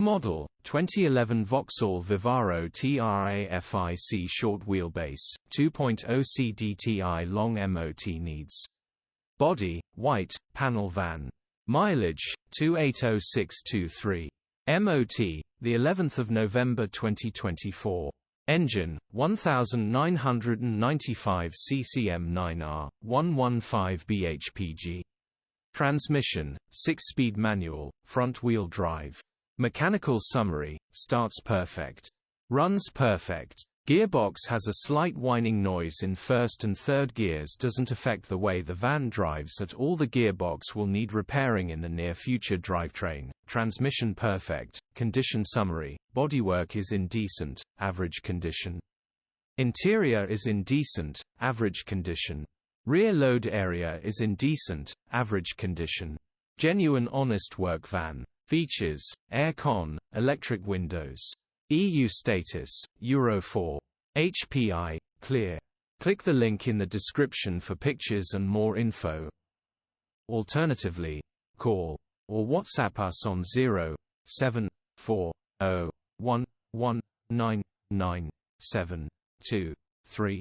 Model, 2011 VAUXHALL VIVARO TRAFIC short wheelbase, 2.0 CDTI long MOT needs. Body, white, panel van. Mileage, 280623. MOT, the 11th of November 2024. Engine, 1995 CCM9R, 115 bhpg. Transmission, 6-speed manual, front-wheel drive. Mechanical summary, starts perfect. Runs perfect. Gearbox has a slight whining noise in first and third gears, doesn't affect the way the van drives at all. The gearbox will need repairing in the near future. Drivetrain, transmission perfect. Condition summary, bodywork is in decent, average condition. Interior is in decent, average condition. Rear load area is in decent, average condition. Genuine honest work van. Features, air-con, electric windows. EU status, Euro 4. HPI, clear. Click the link in the description for pictures and more info. Alternatively, call or WhatsApp us on 07401199723.